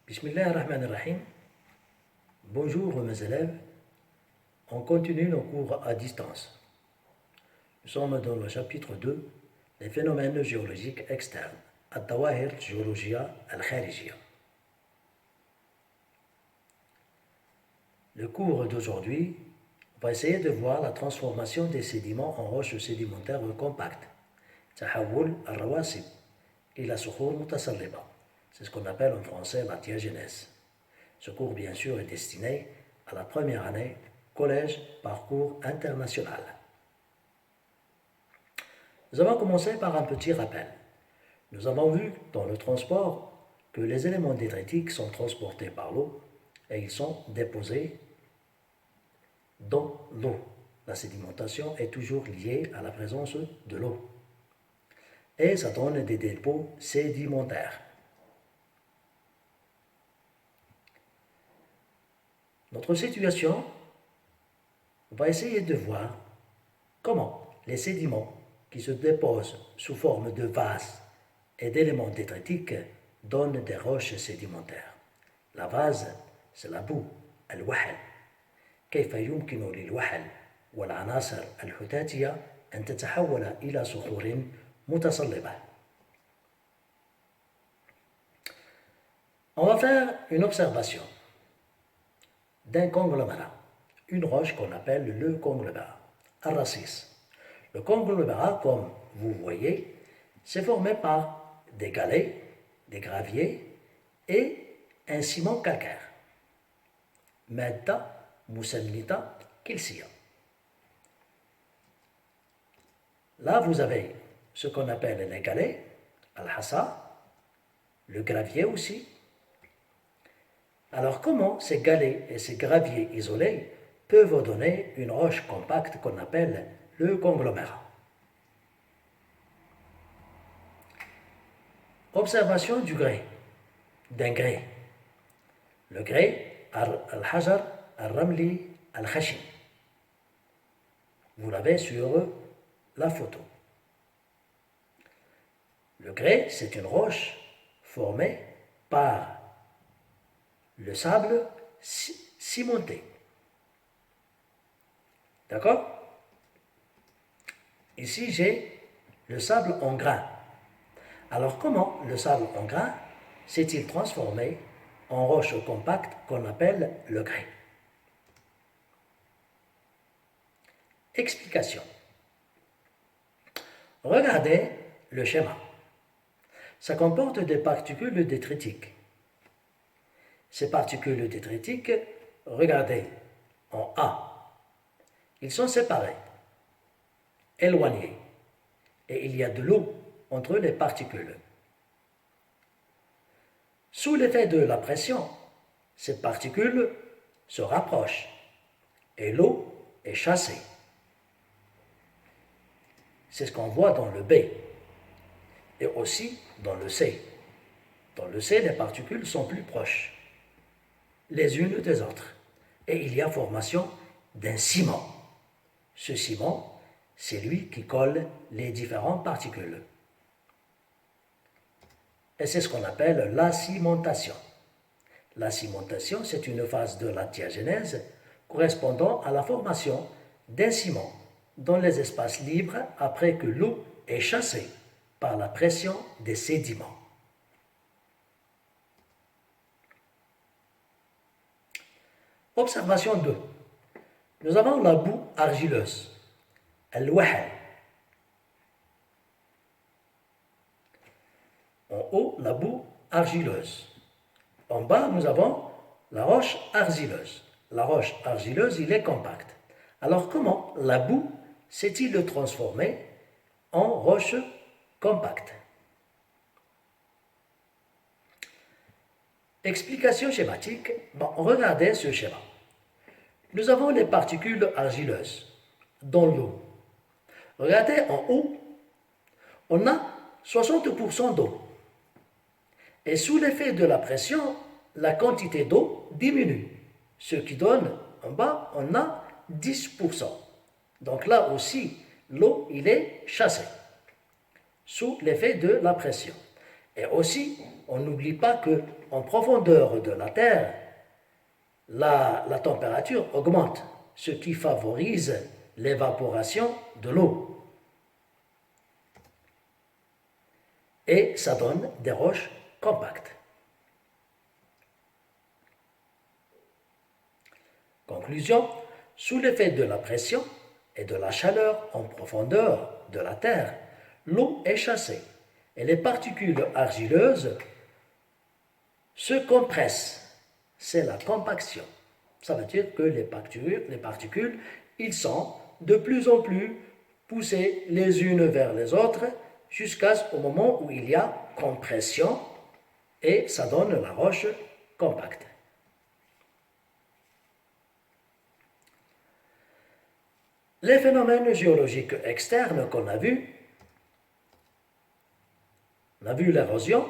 Bismillah ar-Rahman ar-Rahim. Bonjour mes élèves. On continue nos cours à distance. Nous sommes dans le chapitre 2, les phénomènes géologiques externes, Al-Tawahir Géologia Al-Kharijia. Le cours d'aujourd'hui va essayer de voir la transformation des sédiments en roches sédimentaires compactes, Tahawul al-Rawasib et la Sukhur Mutasalliba. C'est ce qu'on appelle en français la diagénèse. Ce cours, bien sûr, est destiné à la première année, collège, parcours international. Nous avons commencé par un petit rappel. Nous avons vu dans le transport que les éléments détritiques sont transportés par l'eau et ils sont déposés dans l'eau. La sédimentation est toujours liée à la présence de l'eau. Et ça donne des dépôts sédimentaires. Notre situation, on va essayer de voir comment les sédiments qui se déposent sous forme de vases et d'éléments détritiques donnent des roches sédimentaires. La vase, c'est la boue, الوحل. كيف يمكن للوحل والعناصر الحتاتية أن تتحول إلى صخور متصلبة. On va faire une observation d'un conglomérat, une roche qu'on appelle le conglomérat, Ar-Rassis. Le conglomérat, comme vous voyez, c'est formé par des galets, des graviers et un ciment calcaire. Madda Musannita Kilsia. Là, vous avez ce qu'on appelle les galets, Al-Hassa, le gravier aussi. Alors, comment ces galets et ces graviers isolés peuvent donner une roche compacte qu'on appelle le conglomérat? Observation du grès, d'un grès. Le grès, al-hajar, al-ramli, al-khashin. Vous l'avez sur la photo. Le grès, c'est une roche formée par le sable cimenté. D'accord? Ici, j'ai le sable en grains. Alors, comment le sable en grains s'est-il transformé en roche compacte qu'on appelle le grès? Explication. Regardez le schéma. Ça comporte des particules détritiques. Ces particules détritiques, regardez en A, ils sont séparés, éloignés, et il y a de l'eau entre les particules. Sous l'effet de la pression, ces particules se rapprochent et l'eau est chassée. C'est ce qu'on voit dans le B et aussi dans le C. Dans le C, les particules sont plus proches les unes des autres. Et il y a formation d'un ciment. Ce ciment, c'est lui qui colle les différentes particules. Et c'est ce qu'on appelle la cimentation. La cimentation, c'est une phase de la diagénèse correspondant à la formation d'un ciment dans les espaces libres après que l'eau est chassée par la pression des sédiments. Observation 2. Nous avons la boue argileuse, al-wahal. En haut, la boue argileuse. En bas, nous avons la roche argileuse. La roche argileuse, il est compacte. Alors, comment la boue s'est-il transformée en roche compacte? Explication schématique. Bon, regardez ce schéma. Nous avons les particules argileuses dans l'eau. Regardez en haut, on a 60% d'eau. Et sous l'effet de la pression, la quantité d'eau diminue. Ce qui donne, en bas, on a 10%. Donc là aussi, l'eau, il est chassée sous l'effet de la pression. Et aussi, on n'oublie pas qu'en profondeur de la Terre, la température augmente, ce qui favorise l'évaporation de l'eau. Et ça donne des roches compactes. Conclusion, sous l'effet de la pression et de la chaleur en profondeur de la Terre, l'eau est chassée et les particules argileuses se compressent. C'est la compaction. Ça veut dire que les particules, ils sont de plus en plus poussées les unes vers les autres jusqu'au moment où il y a compression et ça donne la roche compacte. Les phénomènes géologiques externes qu'on a vus, on a vu l'érosion,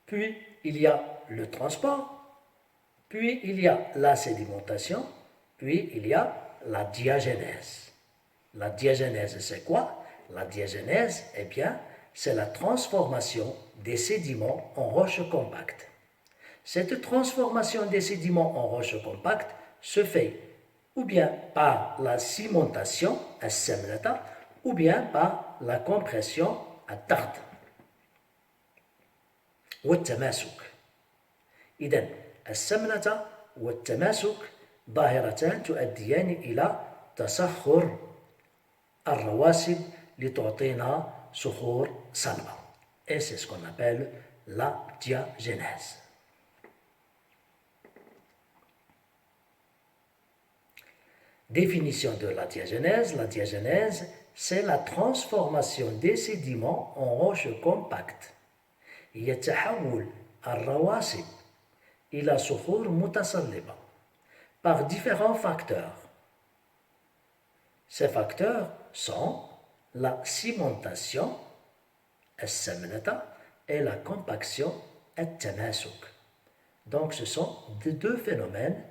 puis il y a le transport, puis il y a la sédimentation, puis il y a la diagénèse. La diagénèse, c'est quoi? La diagénèse, eh bien, c'est la transformation des sédiments en roches compactes. Cette transformation des sédiments en roches compactes se fait ou bien par la cimentation, السمنة, ou bien par la compression, الضغط. والتماسك. إذن السمنة والتماسك ظاهرتان تؤديان إلى تصخر الرواسب لتعطينا صخور صلبة. Et c'est ce qu'on appelle la diagénèse. Définition de la diagénèse, c'est la transformation des sédiments en roches compactes. يتحول الرواسب إلى صخور متصلبة par différents facteurs. Ces facteurs sont la cimentation, السمنة, et la compaction, التماسك. Donc ce sont deux phénomènes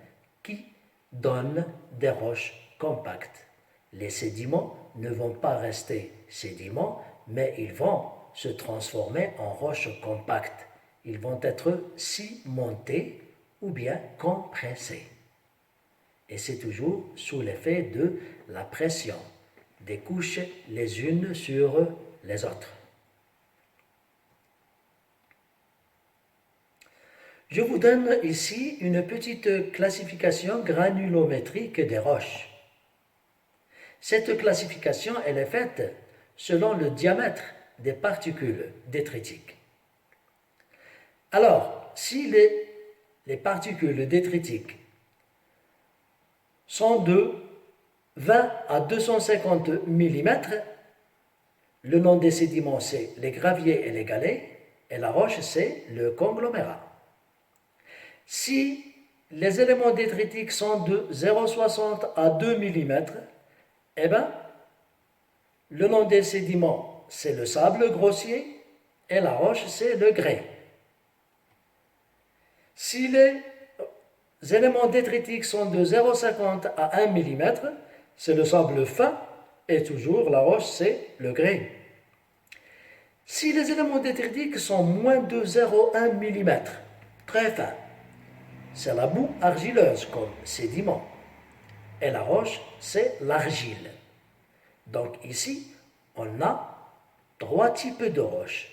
qui donnent des roches compactes. Les sédiments ne vont pas rester sédiments, mais ils vont se transformer en roches compactes. Ils vont être cimentés ou bien compressés. Et c'est toujours sous l'effet de la pression des couches les unes sur les autres. Je vous donne ici une petite classification granulométrique des roches. Cette classification, elle est faite selon le diamètre des particules détritiques. Alors, si les particules détritiques sont de 20 à 250 mm, le nom des sédiments, c'est les graviers et les galets, et la roche, c'est le conglomérat. Si les éléments détritiques sont de 0,60 à 2 mm, eh bien, le nom des sédiments, c'est le sable grossier et la roche, c'est le grès. Si les éléments détritiques sont de 0,50 à 1 mm, c'est le sable fin et toujours la roche, c'est le grès. Si les éléments détritiques sont moins de 0,1 mm, très fin, c'est la boue argileuse comme sédiment. Et la roche, c'est l'argile. Donc ici, on a trois types de roches.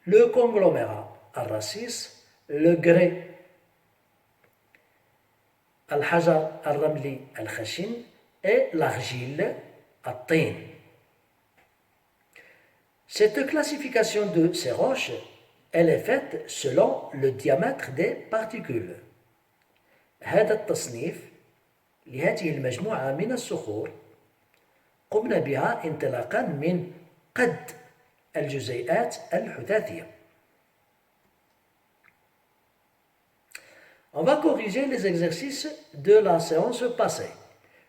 Le conglomérat, al-rassis, le grès, al-hajar al-ramli al-khashin, et l'argile, al-tin. Cette classification de ces roches, elle est faite selon le diamètre des particules. هذا التصنيف لهذه المجموعة من الصخور قمنا بها انطلاقا من قد الجزيئات الحثاثية. On va corriger les exercices de la séance passée.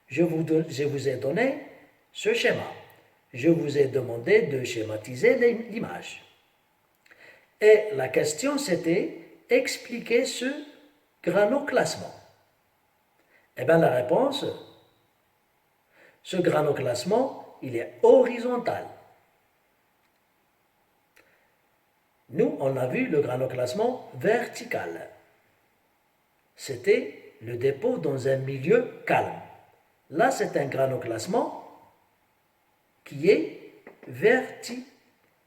Je vous ai donné ce schéma. Je vous ai demandé de schématiser l'image. Et la question c'était expliquer ce granoclassement. Eh bien, la réponse, ce granoclassement, il est horizontal. Nous, on a vu le granoclassement vertical. C'était le dépôt dans un milieu calme. Là, c'est un granoclassement qui est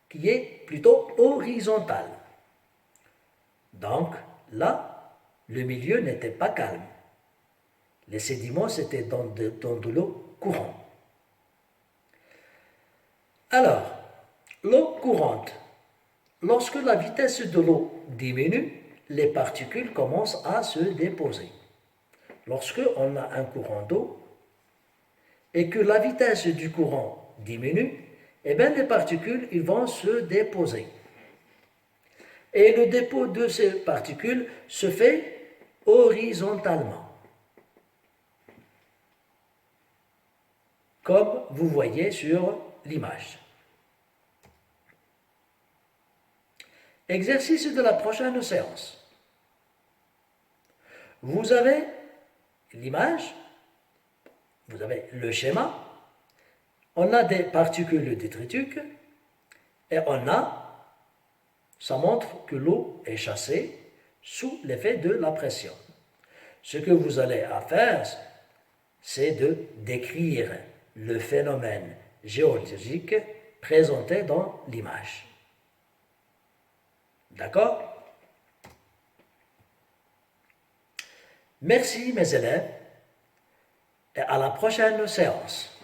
qui est plutôt horizontal. Donc, là, le milieu n'était pas calme. Les sédiments, c'était dans de l'eau courante. Alors, l'eau courante, lorsque la vitesse de l'eau diminue, les particules commencent à se déposer. Lorsque on a un courant d'eau et que la vitesse du courant diminue, eh bien les particules ils vont se déposer. Et le dépôt de ces particules se fait horizontalement. Comme vous voyez sur l'image. Exercice de la prochaine séance. Vous avez l'image, vous avez le schéma, on a des particules détritiques et ça montre que l'eau est chassée sous l'effet de la pression. Ce que vous allez faire, c'est de décrire le phénomène géologique présenté dans l'image. D'accord? Merci mes élèves et à la prochaine séance.